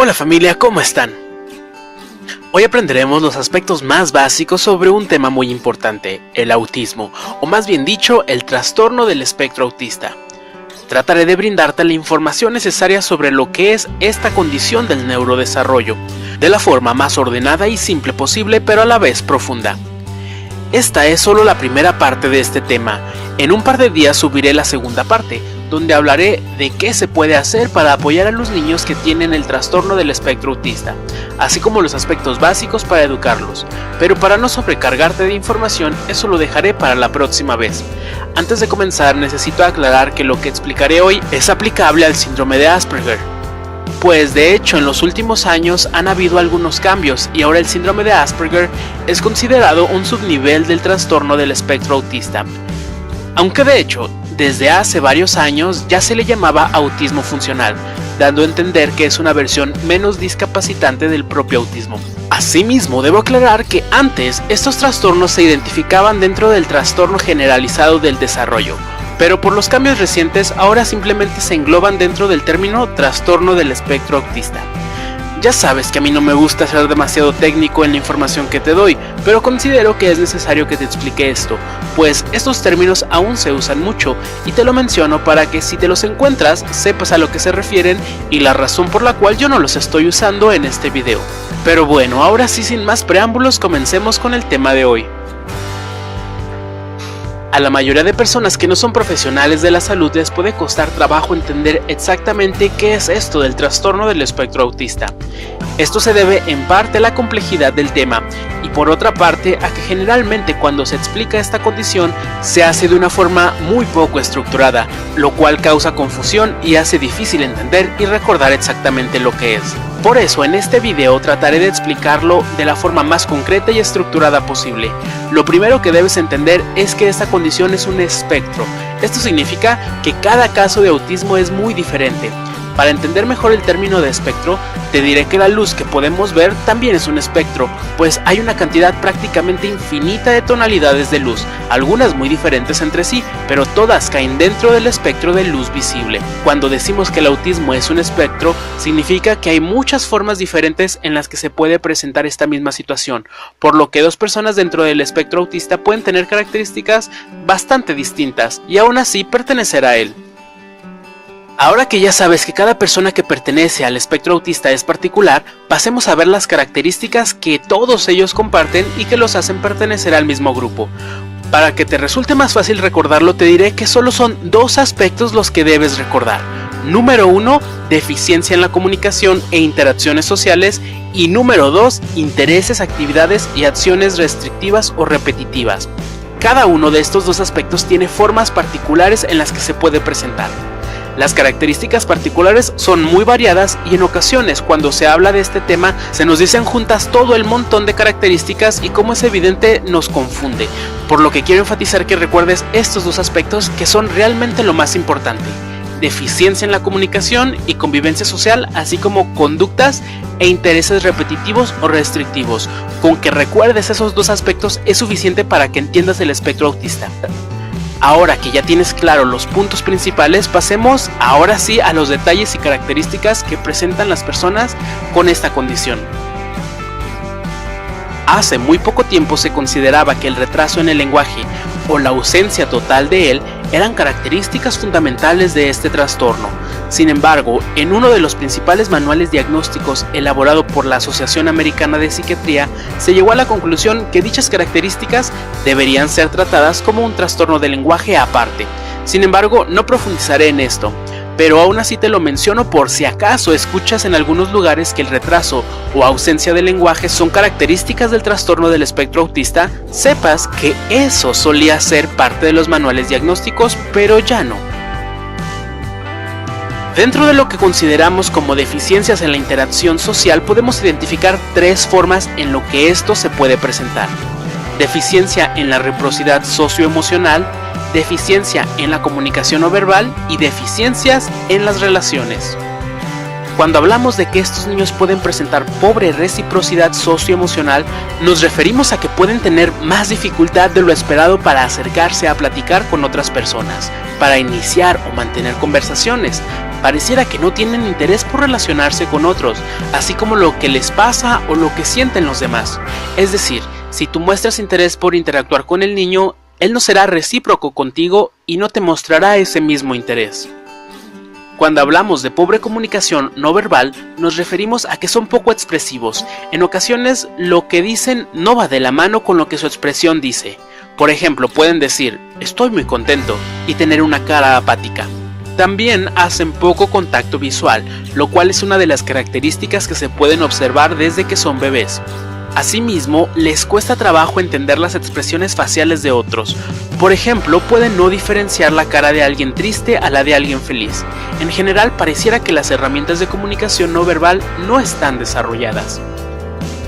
Hola familia, ¿cómo están? Hoy aprenderemos los aspectos más básicos sobre un tema muy importante, el autismo, o más bien dicho, el trastorno del espectro autista. Trataré de brindarte la información necesaria sobre lo que es esta condición del neurodesarrollo, de la forma más ordenada y simple posible, pero a la vez profunda. Esta es solo la primera parte de este tema. En un par de días subiré la segunda parte, donde hablaré de qué se puede hacer para apoyar a los niños que tienen el trastorno del espectro autista, así como los aspectos básicos para educarlos. Pero para no sobrecargarte de información, eso lo dejaré para la próxima vez. Antes de comenzar, necesito aclarar que lo que explicaré hoy es aplicable al síndrome de Asperger. Pues de hecho en los últimos años han habido algunos cambios y ahora el síndrome de Asperger es considerado un subnivel del trastorno del espectro autista. Aunque de hecho, desde hace varios años ya se le llamaba autismo funcional, dando a entender que es una versión menos discapacitante del propio autismo. Asimismo, debo aclarar que antes estos trastornos se identificaban dentro del trastorno generalizado del desarrollo, pero por los cambios recientes ahora simplemente se engloban dentro del término trastorno del espectro autista. Ya sabes que a mí no me gusta ser demasiado técnico en la información que te doy, pero considero que es necesario que te explique esto, pues estos términos aún se usan mucho y te lo menciono para que si te los encuentras sepas a lo que se refieren y la razón por la cual yo no los estoy usando en este video. Pero bueno, ahora sí, sin más preámbulos, comencemos con el tema de hoy. A la mayoría de personas que no son profesionales de la salud les puede costar trabajo entender exactamente qué es esto del trastorno del espectro autista. Esto se debe en parte a la complejidad del tema y por otra parte a que generalmente cuando se explica esta condición se hace de una forma muy poco estructurada, lo cual causa confusión y hace difícil entender y recordar exactamente lo que es. Por eso en este video trataré de explicarlo de la forma más concreta y estructurada posible. Lo primero que debes entender es que esta condición es un espectro. Esto significa que cada caso de autismo es muy diferente. Para entender mejor el término de espectro, te diré que la luz que podemos ver también es un espectro, pues hay una cantidad prácticamente infinita de tonalidades de luz, algunas muy diferentes entre sí, pero todas caen dentro del espectro de luz visible. Cuando decimos que el autismo es un espectro, significa que hay muchas formas diferentes en las que se puede presentar esta misma situación, por lo que dos personas dentro del espectro autista pueden tener características bastante distintas y aún así pertenecer a él. Ahora que ya sabes que cada persona que pertenece al espectro autista es particular, pasemos a ver las características que todos ellos comparten y que los hacen pertenecer al mismo grupo. Para que te resulte más fácil recordarlo, te diré que solo son dos aspectos los que debes recordar. Número 1, deficiencia en la comunicación e interacciones sociales, y número 2, intereses, actividades y acciones restrictivas o repetitivas. Cada uno de estos dos aspectos tiene formas particulares en las que se puede presentar. Las características particulares son muy variadas y en ocasiones cuando se habla de este tema se nos dicen juntas todo el montón de características y como es evidente nos confunde, por lo que quiero enfatizar que recuerdes estos dos aspectos que son realmente lo más importante: deficiencia en la comunicación y convivencia social, así como conductas e intereses repetitivos o restrictivos. Con que recuerdes esos dos aspectos es suficiente para que entiendas el espectro autista. Ahora que ya tienes claro los puntos principales, pasemos ahora sí a los detalles y características que presentan las personas con esta condición. Hace muy poco tiempo se consideraba que el retraso en el lenguaje o la ausencia total de él eran características fundamentales de este trastorno. Sin embargo, en uno de los principales manuales diagnósticos elaborado por la Asociación Americana de Psiquiatría, se llegó a la conclusión que dichas características deberían ser tratadas como un trastorno del lenguaje aparte. Sin embargo, no profundizaré en esto, pero aún así te lo menciono por si acaso escuchas en algunos lugares que el retraso o ausencia de lenguaje son características del trastorno del espectro autista, sepas que eso solía ser parte de los manuales diagnósticos, pero ya no. Dentro de lo que consideramos como deficiencias en la interacción social, podemos identificar tres formas en lo que esto se puede presentar: deficiencia en la reciprocidad socioemocional, deficiencia en la comunicación no verbal y deficiencias en las relaciones. Cuando hablamos de que estos niños pueden presentar pobre reciprocidad socioemocional, nos referimos a que pueden tener más dificultad de lo esperado para acercarse a platicar con otras personas, para iniciar o mantener conversaciones, Pareciera que no tienen interés por relacionarse con otros, así como lo que les pasa o lo que sienten los demás. Es decir, si tú muestras interés por interactuar con el niño, él no será recíproco contigo y no te mostrará ese mismo interés. Cuando hablamos de pobre comunicación no verbal, nos referimos a que son poco expresivos. En ocasiones, lo que dicen no va de la mano con lo que su expresión dice. Por ejemplo, pueden decir, estoy muy contento, y tener una cara apática. También hacen poco contacto visual, lo cual es una de las características que se pueden observar desde que son bebés. Asimismo, les cuesta trabajo entender las expresiones faciales de otros. Por ejemplo, pueden no diferenciar la cara de alguien triste a la de alguien feliz. En general, pareciera que las herramientas de comunicación no verbal no están desarrolladas.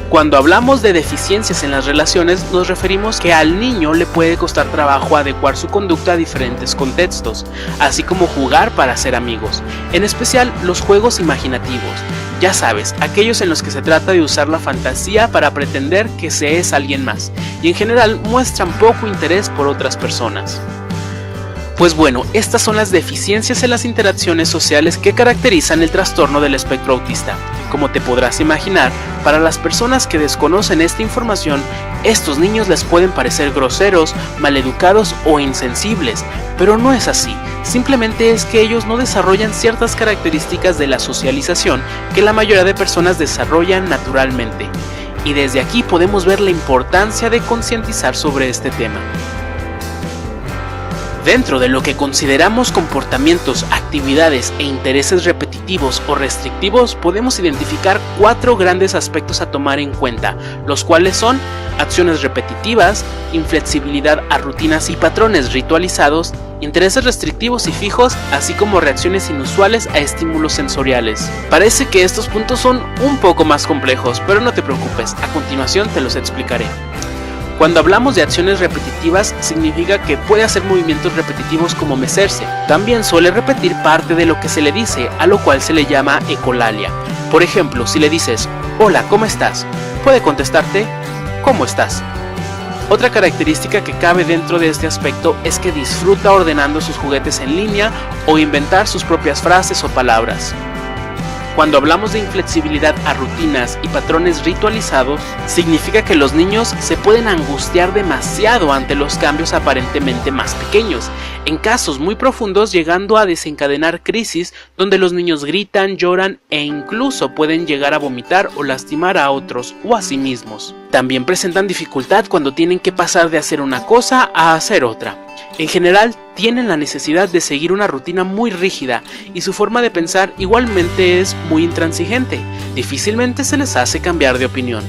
Cuando hablamos de deficiencias en las relaciones, nos referimos que al niño le puede costar trabajo adecuar su conducta a diferentes contextos, así como jugar para ser amigos, en especial los juegos imaginativos. Ya sabes, aquellos en los que se trata de usar la fantasía para pretender que se es alguien más, y en general muestran poco interés por otras personas. Pues bueno, estas son las deficiencias en las interacciones sociales que caracterizan el trastorno del espectro autista. Como te podrás imaginar, para las personas que desconocen esta información, estos niños les pueden parecer groseros, maleducados o insensibles, pero no es así, simplemente es que ellos no desarrollan ciertas características de la socialización que la mayoría de personas desarrollan naturalmente. Y desde aquí podemos ver la importancia de concientizar sobre este tema. Dentro de lo que consideramos comportamientos, actividades e intereses repetitivos o restrictivos, podemos identificar 4 grandes aspectos a tomar en cuenta, los cuales son acciones repetitivas, inflexibilidad a rutinas y patrones ritualizados, intereses restrictivos y fijos, así como reacciones inusuales a estímulos sensoriales. Parece que estos puntos son un poco más complejos, pero no te preocupes, a continuación te los explicaré. Cuando hablamos de acciones repetitivas, significa que puede hacer movimientos repetitivos como mecerse. También suele repetir parte de lo que se le dice, a lo cual se le llama ecolalia. Por ejemplo, si le dices, hola, ¿cómo estás?, puede contestarte, ¿cómo estás? Otra característica que cabe dentro de este aspecto es que disfruta ordenando sus juguetes en línea o inventar sus propias frases o palabras. Cuando hablamos de inflexibilidad a rutinas y patrones ritualizados, significa que los niños se pueden angustiar demasiado ante los cambios aparentemente más pequeños, en casos muy profundos llegando a desencadenar crisis donde los niños gritan, lloran e incluso pueden llegar a vomitar o lastimar a otros o a sí mismos. También presentan dificultad cuando tienen que pasar de hacer una cosa a hacer otra. En general, tienen la necesidad de seguir una rutina muy rígida y su forma de pensar igualmente es muy intransigente. Difícilmente se les hace cambiar de opinión.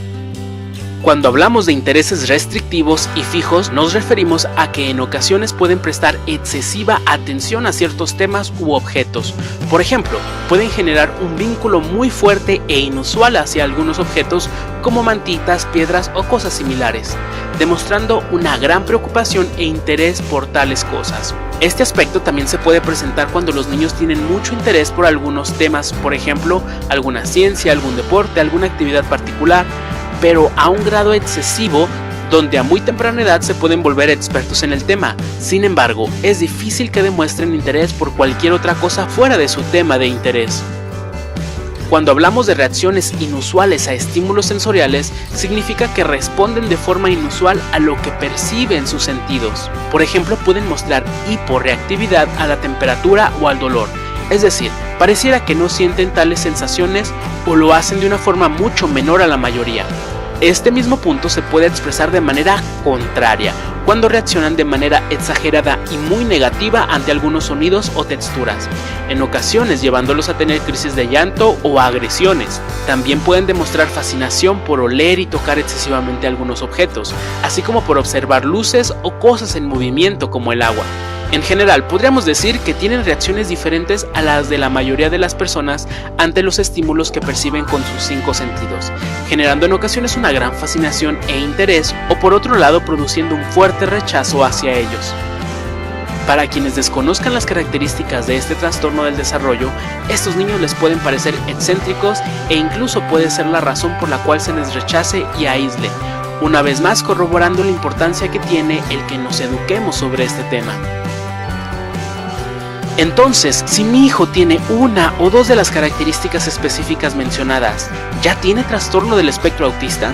Cuando hablamos de intereses restrictivos y fijos, nos referimos a que en ocasiones pueden prestar excesiva atención a ciertos temas u objetos. Por ejemplo, pueden generar un vínculo muy fuerte e inusual hacia algunos objetos como mantitas, piedras o cosas similares, demostrando una gran preocupación e interés por tales cosas. Este aspecto también se puede presentar cuando los niños tienen mucho interés por algunos temas, por ejemplo, alguna ciencia, algún deporte, alguna actividad particular, pero a un grado excesivo donde a muy temprana edad se pueden volver expertos en el tema. Sin embargo, es difícil que demuestren interés por cualquier otra cosa fuera de su tema de interés. Cuando hablamos de reacciones inusuales a estímulos sensoriales, significa que responden de forma inusual a lo que perciben sus sentidos. Por ejemplo, pueden mostrar hiporreactividad a la temperatura o al dolor. Es decir, pareciera que no sienten tales sensaciones o lo hacen de una forma mucho menor a la mayoría. Este mismo punto se puede expresar de manera contraria, cuando reaccionan de manera exagerada y muy negativa ante algunos sonidos o texturas, en ocasiones llevándolos a tener crisis de llanto o agresiones. También pueden demostrar fascinación por oler y tocar excesivamente algunos objetos, así como por observar luces o cosas en movimiento como el agua. En general, podríamos decir que tienen reacciones diferentes a las de la mayoría de las personas ante los estímulos que perciben con sus 5 sentidos, generando en ocasiones una gran fascinación e interés, o por otro lado produciendo un fuerte rechazo hacia ellos. Para quienes desconozcan las características de este trastorno del desarrollo, estos niños les pueden parecer excéntricos e incluso puede ser la razón por la cual se les rechace y aísle, una vez más corroborando la importancia que tiene el que nos eduquemos sobre este tema. Entonces, si mi hijo tiene una o dos de las características específicas mencionadas, ¿ya tiene trastorno del espectro autista?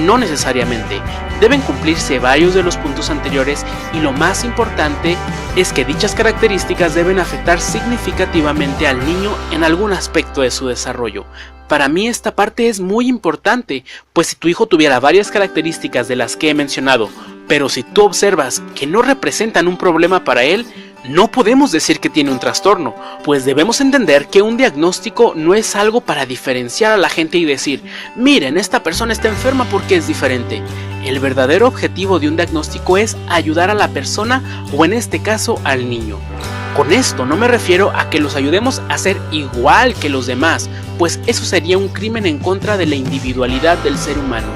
No necesariamente. Deben cumplirse varios de los puntos anteriores y lo más importante es que dichas características deben afectar significativamente al niño en algún aspecto de su desarrollo. Para mí esta parte es muy importante, pues si tu hijo tuviera varias características de las que he mencionado, pero si tú observas que no representan un problema para él, no podemos decir que tiene un trastorno, pues debemos entender que un diagnóstico no es algo para diferenciar a la gente y decir, miren, esta persona está enferma porque es diferente. El verdadero objetivo de un diagnóstico es ayudar a la persona o en este caso al niño. Con esto no me refiero a que los ayudemos a ser igual que los demás, pues eso sería un crimen en contra de la individualidad del ser humano.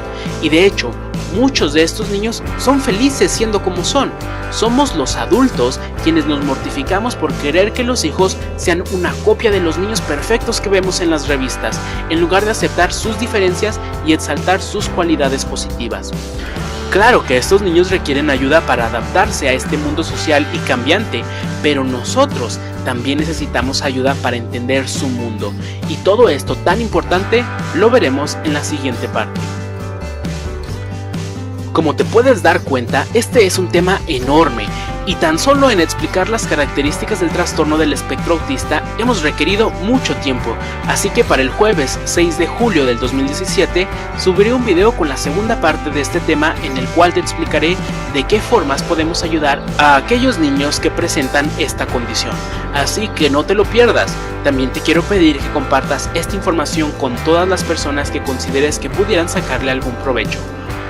Y de hecho, muchos de estos niños son felices siendo como son. Somos los adultos quienes nos mortificamos por querer que los hijos sean una copia de los niños perfectos que vemos en las revistas, en lugar de aceptar sus diferencias y exaltar sus cualidades positivas. Claro que estos niños requieren ayuda para adaptarse a este mundo social y cambiante, pero nosotros también necesitamos ayuda para entender su mundo. Y todo esto tan importante lo veremos en la siguiente parte. Como te puedes dar cuenta, este es un tema enorme y tan solo en explicar las características del trastorno del espectro autista hemos requerido mucho tiempo, así que para el jueves 6 de julio del 2017 subiré un video con la segunda parte de este tema en el cual te explicaré de qué formas podemos ayudar a aquellos niños que presentan esta condición, así que no te lo pierdas. También te quiero pedir que compartas esta información con todas las personas que consideres que pudieran sacarle algún provecho.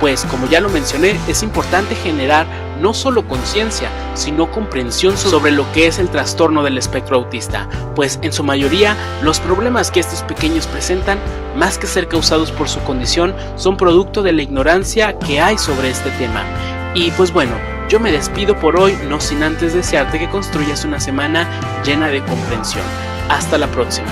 Pues como ya lo mencioné, es importante generar no solo conciencia, sino comprensión sobre lo que es el trastorno del espectro autista, pues en su mayoría los problemas que estos pequeños presentan, más que ser causados por su condición, son producto de la ignorancia que hay sobre este tema. Y pues bueno, yo me despido por hoy, no sin antes desearte que construyas una semana llena de comprensión. Hasta la próxima.